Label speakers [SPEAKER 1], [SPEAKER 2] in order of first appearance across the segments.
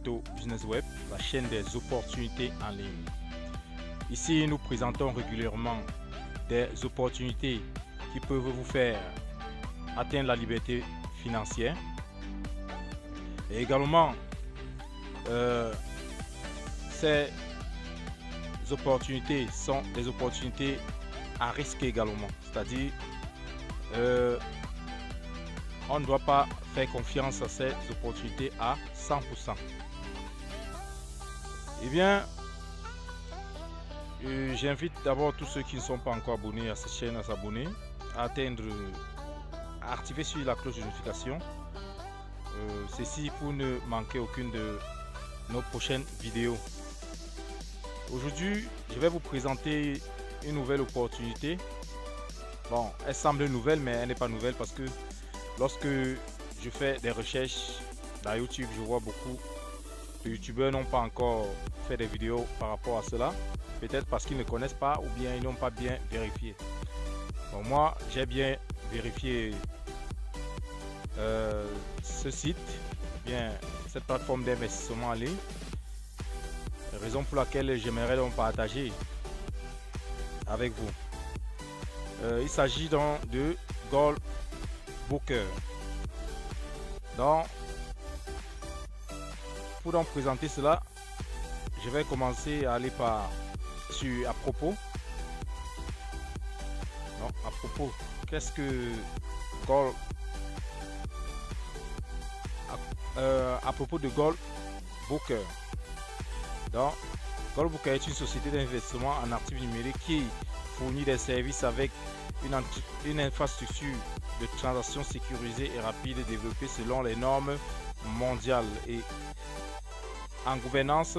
[SPEAKER 1] Crypto Business Web, la chaîne des opportunités en ligne. Ici, nous présentons régulièrement des opportunités qui peuvent vous faire atteindre la liberté financière. Et également, ces opportunités sont des opportunités à risque également. C'est-à-dire, on ne doit pas faire confiance à ces opportunités à 100%. Eh bien, j'invite d'abord tous ceux qui ne sont pas encore abonnés à cette chaîne à s'abonner, à activer sur la cloche de notification. Ceci pour ne manquer aucune de nos prochaines vidéos. Aujourd'hui, je vais vous présenter une nouvelle opportunité. Bon, elle semble nouvelle, mais elle n'est pas nouvelle parce que lorsque je fais des recherches dans YouTube, je vois beaucoup de youtubeurs n'ont pas encore fait des vidéos par rapport à cela. Peut-être parce qu'ils ne connaissent pas ou bien ils n'ont pas bien vérifié. Bon, moi, j'ai bien vérifié ce site, bien cette plateforme d'investissement en ligne. Raison pour laquelle j'aimerais donc partager avec vous. Il s'agit donc de Goldbooker. Donc, pour donc présenter cela, je vais commencer à aller par à propos. Non, à propos, qu'est-ce que à propos de Goldbooker. Donc, Goldbooker est une société d'investissement en actifs numériques qui fournit des services avec une infrastructure de transactions sécurisée et rapide développée selon les normes mondiales et en gouvernance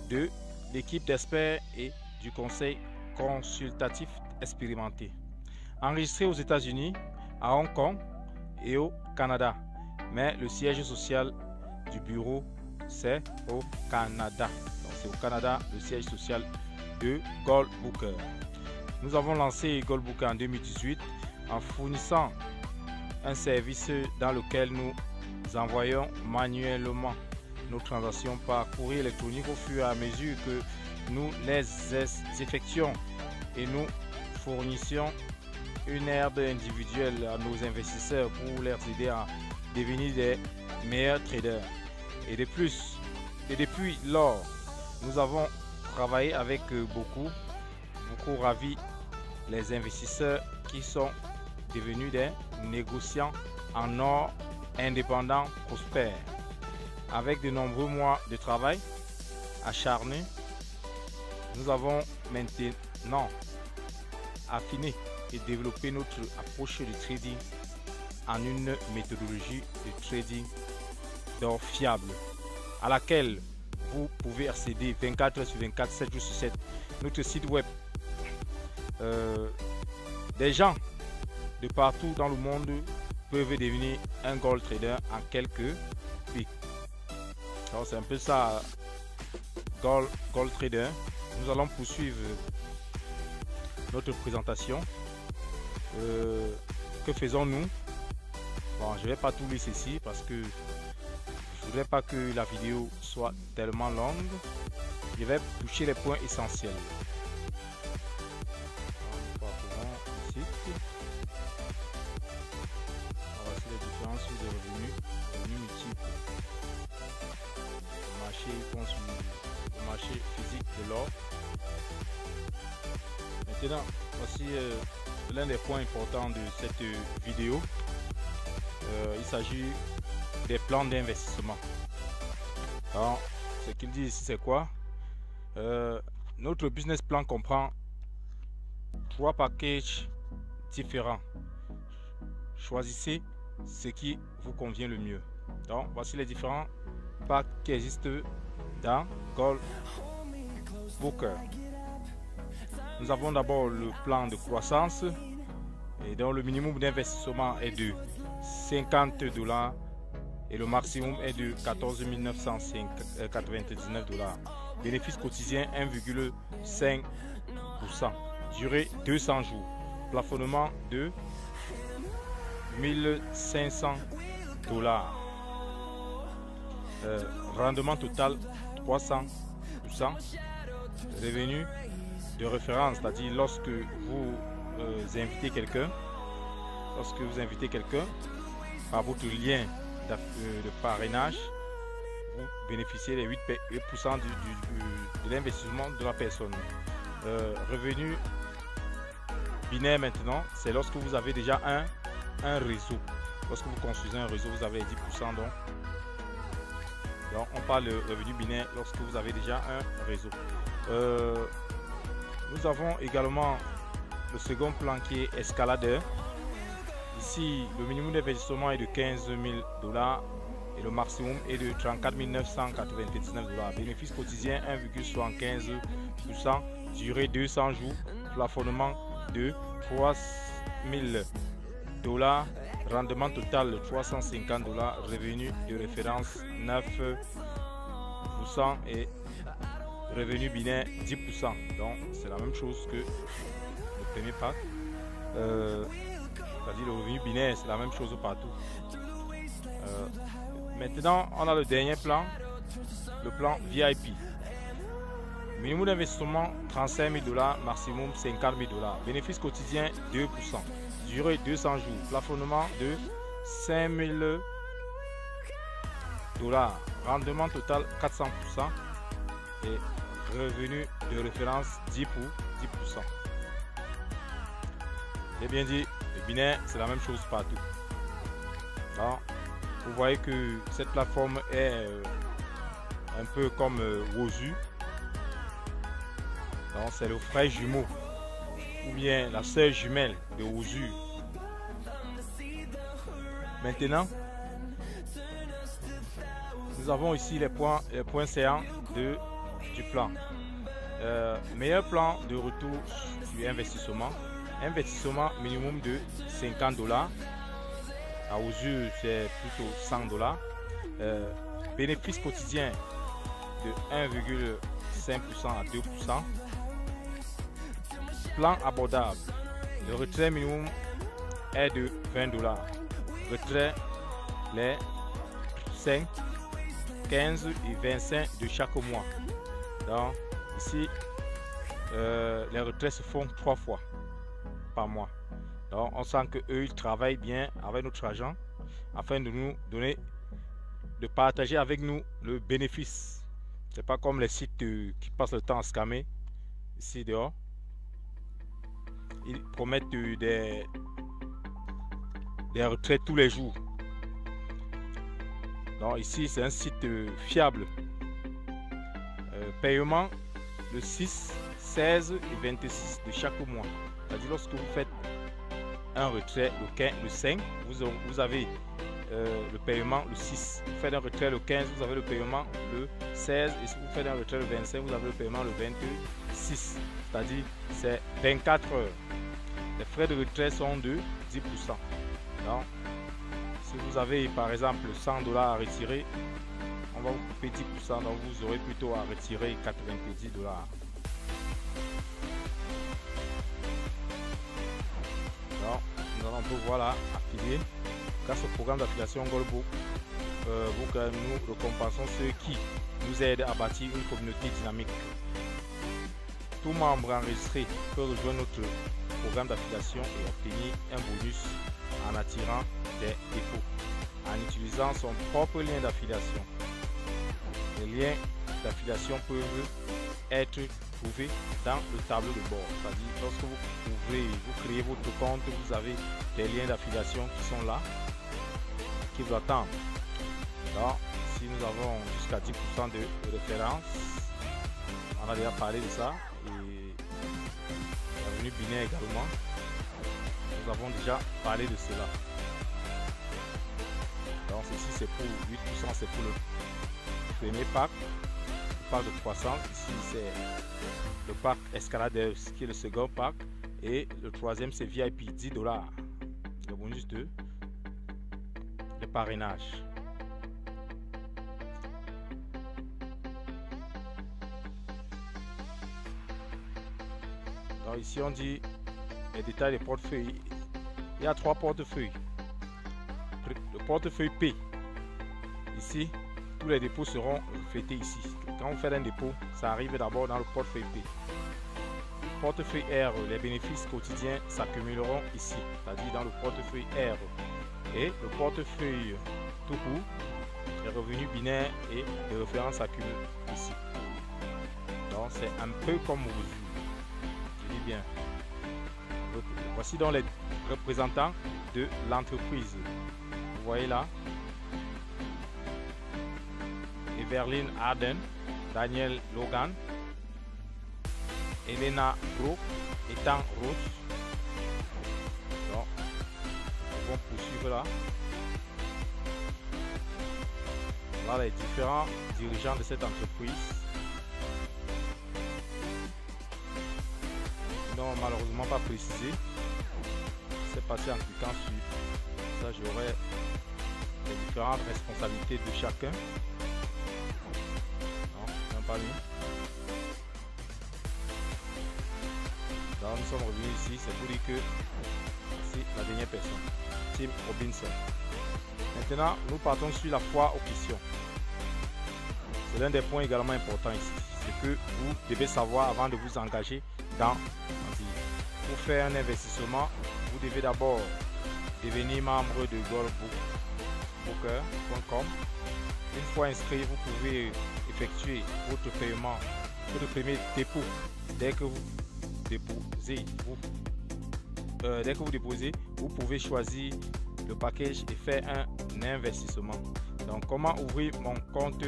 [SPEAKER 1] de l'équipe d'experts et du conseil consultatif expérimenté. Enregistré aux États-Unis, à Hong Kong et au Canada, mais le siège social du bureau c'est au Canada. Donc c'est au Canada le siège social de Goldbooker. Nous avons lancé Goldbooker en 2018 en fournissant un service dans lequel nous envoyons manuellement nos transactions par courrier électronique au fur et à mesure que nous les effectuons et nous fournissions une aide individuelle à nos investisseurs pour les aider à devenir des meilleurs traders. Et de plus, et depuis lors, nous avons travaillé avec beaucoup ravi les investisseurs qui sont devenus des négociants en or indépendants prospères. Avec de nombreux mois de travail acharné, nous avons maintenant affiné et développé notre approche de trading en une méthodologie de trading d'or fiable à laquelle vous pouvez accéder 24 heures sur 24, 7 jours sur 7. Notre site web, des gens de partout dans le monde peuvent devenir un gold trader en quelques clics. C'est un peu ça, Gold Trader. Nous allons poursuivre notre présentation. Que faisons-nous? Bon, je ne vais pas tout laisser ici parce que je voudrais pas que la vidéo soit tellement longue. Je vais toucher les points essentiels. Voici les différentes sources de revenus multiples. Le marché physique de l'or. Maintenant, voici l'un des points importants de cette vidéo. Il s'agit des plans d'investissement. Alors, ce qu'il dit ici, c'est quoi? Notre business plan comprend 3 packages différents. Choisissez ce qui vous convient le mieux. Donc, voici les différents packs qui existent dans Goldbooker. Nous avons d'abord le plan de croissance et dont le minimum d'investissement est de $50 et le maximum est de 14 999 $. Bénéfice quotidien 1,5%. Durée 200 jours. Plafonnement de 1500 $. rendement total 300%. Revenu de référence, c'est-à-dire lorsque vous invitez quelqu'un, par votre lien de parrainage, vous bénéficiez des 8% de l'investissement de la personne. Revenu binaire maintenant, c'est lorsque vous avez déjà un réseau. Lorsque vous construisez un réseau, vous avez 10%. Donc on parle de revenu binaire lorsque vous avez déjà un réseau. Nous avons également le second plan qui est escaladeur. Ici, le minimum d'investissement est de 15 000 $ et le maximum est de 34 999 $. Bénéfice quotidien 1,75%, durée 200 jours, plafonnement de 3 000 $, rendement total de 350 $, revenu de référence 9% et revenu binaire 10%. Donc c'est la même chose que le premier pack. C'est-à-dire le revenu binaire, c'est la même chose partout. Maintenant, on a le dernier plan, le plan VIP. Minimum d'investissement 35 000 $, maximum 50 000 $. Bénéfice quotidien 2%. Durée 200 jours. Plafonnement de 5 000 $. Rendement total 400%. Et revenu de référence 10%. J'ai bien dit, le binaire, c'est la même chose partout. Alors, vous voyez que cette plateforme est un peu comme Wozu. C'est le frère jumeau ou bien la sœur jumelle de Wozu. Maintenant, nous avons ici les points saillants du plan. Meilleur plan de retour sur investissement. Investissement minimum de 50 $. À Wozu, c'est plutôt 100 $. Bénéfice quotidien de 1,5% à 2%. Plan abordable. Le retrait minimum est de 20 $. Retrait les 5, 15 et 25 de chaque mois. Donc ici, les retraits se font 3 fois par mois. Donc on sent que eux ils travaillent bien avec notre agent afin de nous donner, de partager avec nous le bénéfice. C'est pas comme les sites qui passent le temps à scammer ici dehors. Ils promettent des retraits tous les jours. Donc ici c'est un site fiable. Paiement le 6, 16 et 26 de chaque mois. C'est-à-dire lorsque vous faites un retrait le 5, vous avez le paiement le 6. Vous faites un retrait le 15, vous avez le paiement le 16. Et si vous faites un retrait le 25, vous avez le paiement le 26. C'est-à-dire c'est 24 heures. Les frais de retrait sont de 10%. Donc, si vous avez par exemple 100 $ à retirer, on va vous couper 10%. Donc vous aurez plutôt à retirer 90 $. Donc, nous allons pouvoir là affilier. Grâce au programme d'affiliation Goldbook, nous récompensons ceux qui nous aident à bâtir une communauté dynamique. Tout membre enregistré peut rejoindre notre programme d'affiliation et obtenir un bonus en attirant des dépôts, en utilisant son propre lien d'affiliation. Les liens d'affiliation peuvent être trouvés dans le tableau de bord. C'est-à-dire, lorsque vous créez votre compte, vous avez des liens d'affiliation qui sont là, qui vous attendent. Alors, ici nous avons jusqu'à 10% de référence. On a déjà parlé de ça. Et revenu binaire également. Nous avons déjà parlé de cela. Donc ici c'est pour 8%, c'est pour le premier pack. Le pack de 300. Ici c'est le pack escaladeur qui est le second pack. Et le troisième c'est VIP 10 $. Le bonus de parrainage. Donc ici on dit les détails des portefeuilles. Il y a 3 portefeuilles. Le portefeuille P. Ici, tous les dépôts seront reflétés ici. Quand vous faites un dépôt, ça arrive d'abord dans le portefeuille P. Portefeuille R, les bénéfices quotidiens s'accumuleront ici, c'est-à-dire dans le portefeuille R. Et le portefeuille tout court, les revenus binaires et les références s'accumulent ici. Donc c'est un peu comme vous. Je dis bien. Voici donc les représentants de l'entreprise. Vous voyez là. Everline Arden, Daniel Logan, Elena Brook, Ethan Rose. Donc, on va poursuivre là. Voilà les différents dirigeants de cette entreprise. Ils n'ont malheureusement pas précisé. C'est passé en cliquant sur ça. J'aurai les différentes responsabilités de chacun. Non, même pas lui. Donc nous sommes revenus ici. C'est pour dire que c'est la dernière personne, Tim Robinson. Maintenant, nous partons sur la foire aux questions. C'est l'un des points également importants ici. C'est que vous devez savoir avant de vous engager dans pour faire un investissement. Vous devez d'abord devenir membre de goldbooker.com. Une fois inscrit, vous pouvez effectuer votre paiement, votre premier dépôt dès que vous déposez. Dès que vous déposez, vous pouvez choisir le package et faire un investissement. Donc, comment ouvrir mon compte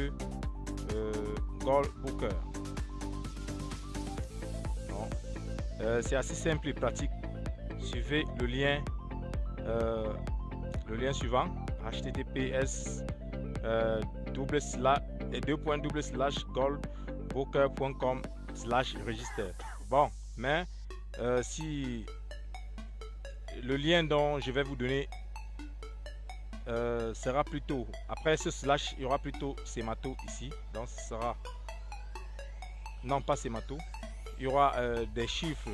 [SPEAKER 1] Goldbooker? C'est assez simple et pratique. Suivez le lien suivant, https://goldbooker.com/register. Bon, mais si le lien dont je vais vous donner sera plutôt après ce slash, il y aura plutôt Semato ici, donc ce sera non pas Semato, il y aura des chiffres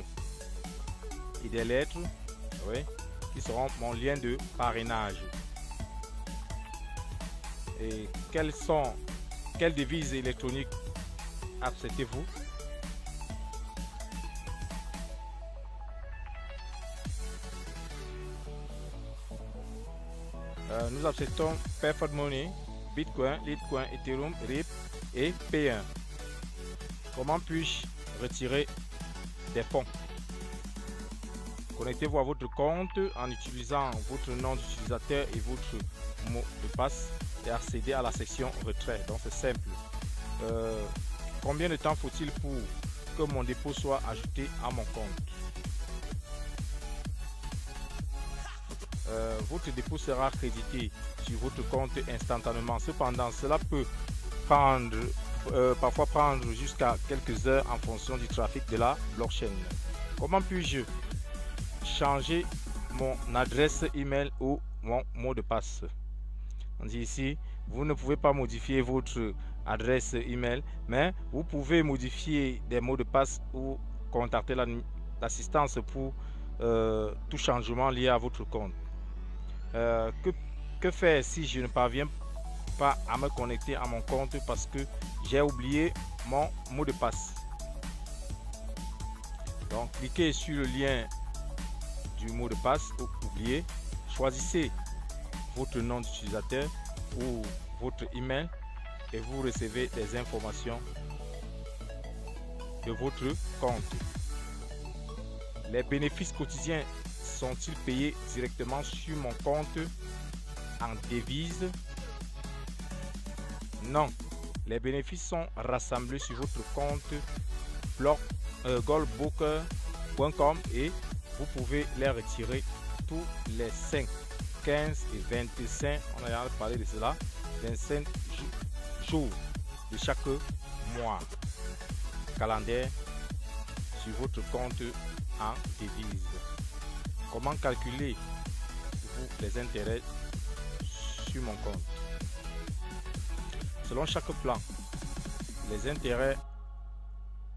[SPEAKER 1] et des lettres, oui, qui seront mon lien de parrainage. Et quelles devises électroniques acceptez-vous? Nous acceptons Perfect Money, Bitcoin, Litecoin, Ethereum, RIP et P1. Comment puis-je retirer des fonds? Connectez-vous à votre compte en utilisant votre nom d'utilisateur et votre mot de passe et accéder à la section retrait. Donc c'est simple. Combien de temps faut-il pour que mon dépôt soit ajouté à mon compte? Votre dépôt sera crédité sur votre compte instantanément. Cependant, cela peut parfois prendre jusqu'à quelques heures en fonction du trafic de la blockchain. Comment puis-je changer mon adresse email ou mon mot de passe? On dit ici, vous ne pouvez pas modifier votre adresse email, mais vous pouvez modifier des mots de passe ou contacter l'assistance pour tout changement lié à votre compte. Que faire si je ne parviens pas à me connecter à mon compte parce que j'ai oublié mon mot de passe? Donc cliquez sur le lien du mot de passe ou oubliez, choisissez votre nom d'utilisateur ou votre email et vous recevez des informations de votre compte. Les bénéfices quotidiens sont-ils payés directement sur mon compte en devise? Non, les bénéfices sont rassemblés sur votre compte goldbooker.com et vous pouvez les retirer tous les 5, 15 et 25, on a parlé de cela, 25 jours de chaque mois calendaire sur votre compte en devise. Comment calculer les intérêts sur mon compte? Selon chaque plan, les intérêts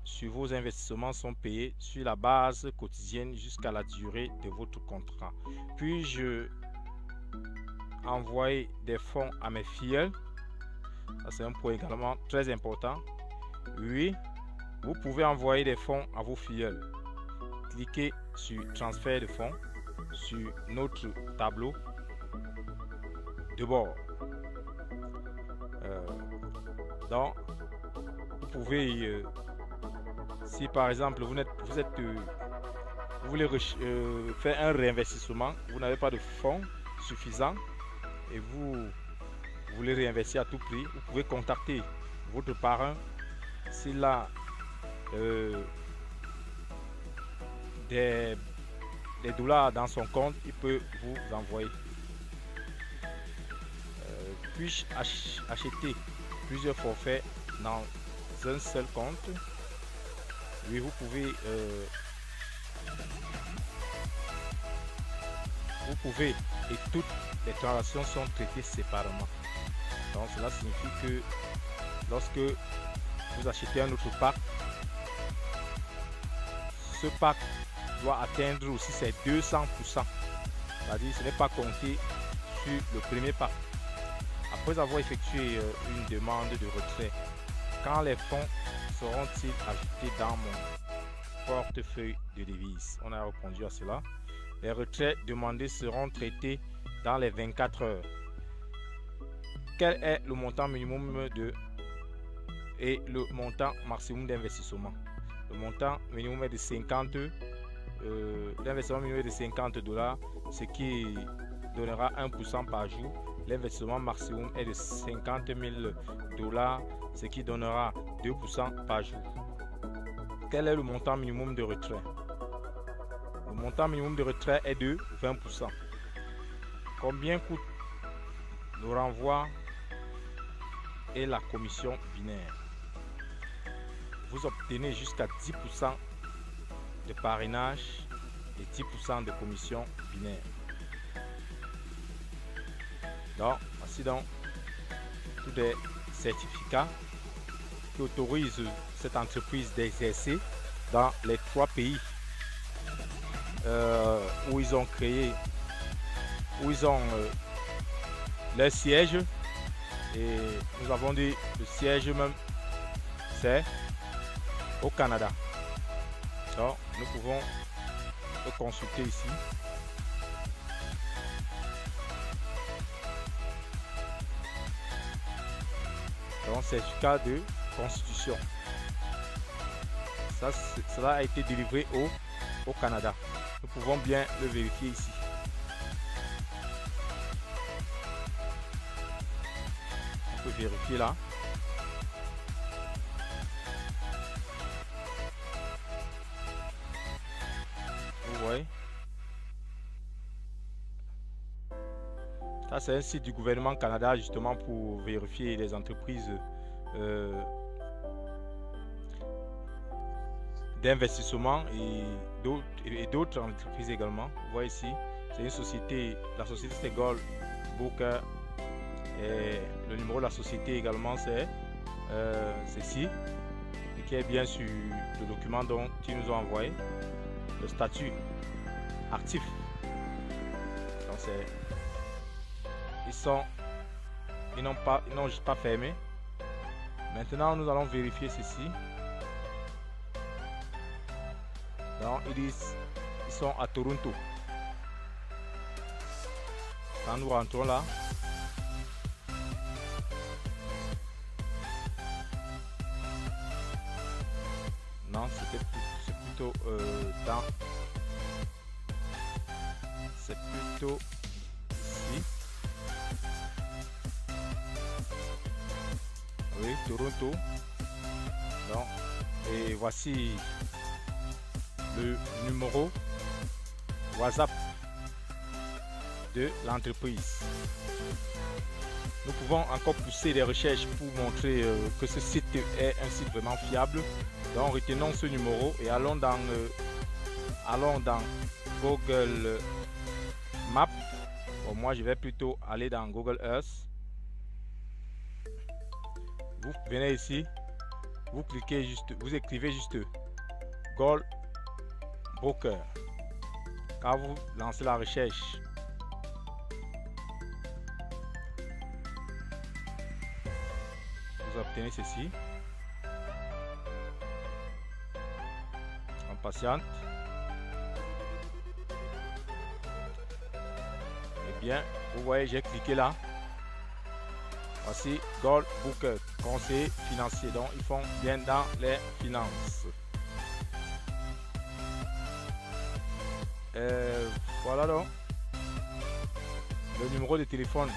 [SPEAKER 1] sur vos investissements sont payés sur la base quotidienne jusqu'à la durée de votre contrat. Puis-je envoyer des fonds à mes filiales? Ça, c'est un point également très important. Oui, vous pouvez envoyer des fonds à vos filleuls. Cliquez sur transfert de fonds sur notre tableau de bord. Donc, vous pouvez, si par exemple vous voulez faire un réinvestissement, vous n'avez pas de fonds suffisants et vous voulez réinvestir à tout prix, vous pouvez contacter votre parrain s'il a des dollars dans son compte, il peut vous envoyer. Puis-je acheter plusieurs forfaits dans un seul compte? Oui, vous pouvez. Et toutes les transactions sont traitées séparément. Donc cela signifie que lorsque vous achetez un autre pack, ce pack doit atteindre aussi ses 200%. C'est-à-dire ce n'est pas compté sur le premier pack. Après avoir effectué une demande de retrait, quand les fonds seront-ils ajoutés dans mon portefeuille de devises? On a répondu à cela. Les retraits demandés seront traités dans les 24 heures. Quel est le montant minimum et le montant maximum d'investissement? Le montant minimum est de 50 l'investissement minimum est de 50 $, ce qui donnera 1% par jour. L'investissement maximum est de 50 000 $, ce qui donnera 2% par jour. Quel est le montant minimum de retrait? Le montant minimum de retrait est de 20%. Combien coûte le renvoi et la commission binaire? Vous obtenez jusqu'à 10% de parrainage et 10% de commission binaire. Donc, voici donc tous des certificats qui autorisent cette entreprise d'exercer dans les 3 pays où ils ont créé, où ils ont leur siège. Et nous avons dit le siège même, c'est au Canada. Donc, nous pouvons le consulter ici. Donc, certificat de constitution. Cela a été délivré au Canada. Nous pouvons bien le vérifier ici. On peut vérifier là. Vous voyez. Ça, c'est un site du gouvernement Canada justement pour vérifier les entreprises d'investissement et d'autres entreprises également. Vous voyez ici, c'est une société, la société c'est Gold Booker et le numéro de la société également c'est ceci, et qui est bien sur le document dont ils nous ont envoyé, le statut actif. Donc c'est ils n'ont pas fermé. Maintenant nous allons vérifier ceci. Donc ils sont à Toronto. Quand nous rentrons là, non, c'est plutôt dans, c'est plutôt ici. Oui, Toronto. Donc, et voici le numéro WhatsApp de l'entreprise. Nous pouvons encore pousser les recherches pour montrer que ce site est un site vraiment fiable. Donc retenons ce numéro et allons dans Google Maps. Bon, moi je vais plutôt aller dans Google Earth. Vous venez ici, vous cliquez juste, vous écrivez juste Gold Broker. Quand vous lancez la recherche, maintenir ceci. On patiente. Eh bien, vous voyez, j'ai cliqué là. Voici Gold Booker, conseiller financier. Donc, ils font bien dans les finances. Voilà donc le numéro de téléphone.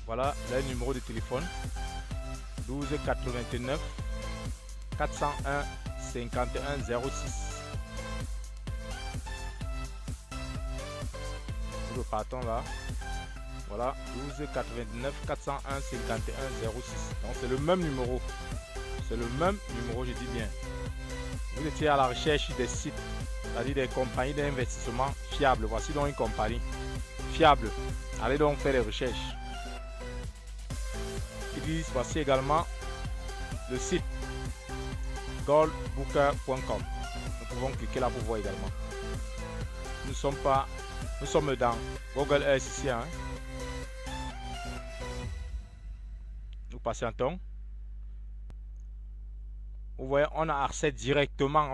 [SPEAKER 1] Voilà le numéro de téléphone 12 89 401 51 06. Nous repartons là. Voilà 12 89 401 51 06. Donc c'est le même numéro. C'est le même numéro, je dis bien. Vous étiez à la recherche des sites, c'est-à-dire des compagnies d'investissement fiables. Voici donc une compagnie fiable. Allez donc faire des recherches. Ils disent voici également le site goldbooker.com. Nous pouvons cliquer là pour voir également. Nous sommes dans Google Earth ici. Hein. Nous patientons. Vous voyez, on a accès directement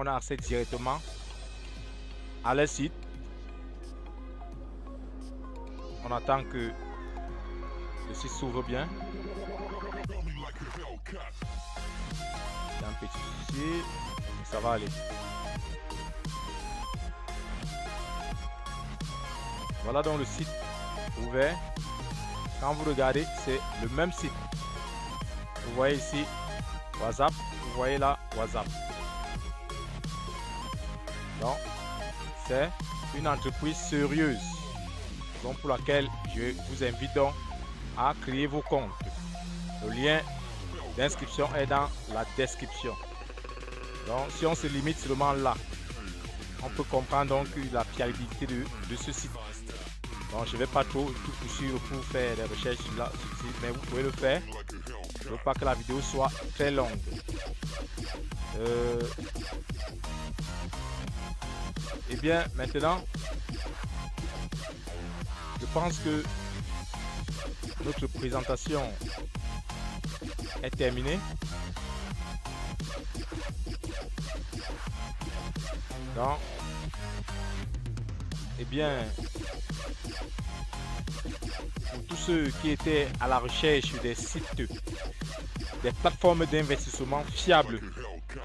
[SPEAKER 1] à leur site. On attend que le site s'ouvre bien. Il y a un petit souci, mais ça va aller. Voilà donc le site ouvert. Quand vous regardez, c'est le même site. Vous voyez ici WhatsApp. Vous voyez là WhatsApp. Donc, c'est une entreprise sérieuse. Donc pour laquelle je vous invite donc à créer vos comptes. Le lien d'inscription est dans la description. Donc si on se limite seulement là, on peut comprendre donc la fiabilité de ce site. Donc je ne vais pas tout poursuivre pour faire des recherches là, mais vous pouvez le faire. Je ne veux pas que la vidéo soit très longue. Et bien maintenant, je pense que notre présentation est terminée. Donc, eh bien, pour tous ceux qui étaient à la recherche des sites, des plateformes d'investissement fiables,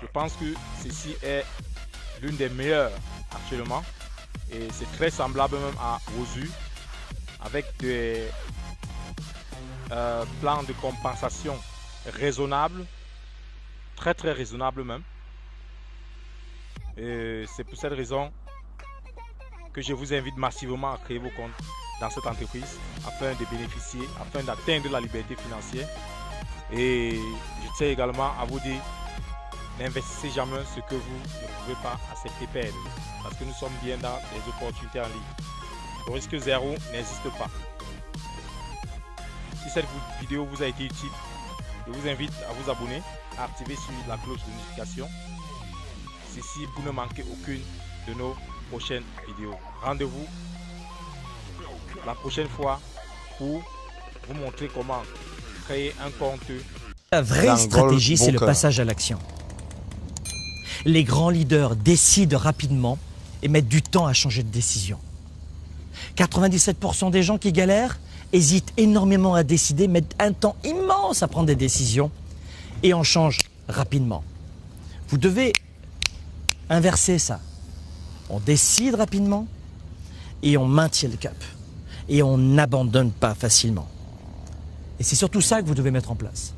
[SPEAKER 1] je pense que ceci est l'une des meilleures actuellement. Et c'est très semblable même à Rosu, avec des plans de compensation raisonnables, très raisonnables même. Et c'est pour cette raison que je vous invite massivement à créer vos comptes dans cette entreprise afin de bénéficier, afin d'atteindre la liberté financière. Et je tiens également à vous dire, n'investissez jamais ce que vous ne pouvez pas accepter perdre, parce que nous sommes bien dans les opportunités en ligne. Le risque zéro n'existe pas. Si cette vidéo vous a été utile, je vous invite à vous abonner, à activer sur la cloche de notification. Ceci pour ne manquer aucune de nos prochaines vidéos. Rendez-vous la prochaine fois pour vous montrer comment créer un compte.
[SPEAKER 2] La vraie stratégie, c'est le passage à l'action. Les grands leaders décident rapidement et mettent du temps à changer de décision. 97% des gens qui galèrent hésitent énormément à décider, mettent un temps immense à prendre des décisions et en changent rapidement. Vous devez inverser ça. On décide rapidement et on maintient le cap. Et on n'abandonne pas facilement. Et c'est surtout ça que vous devez mettre en place.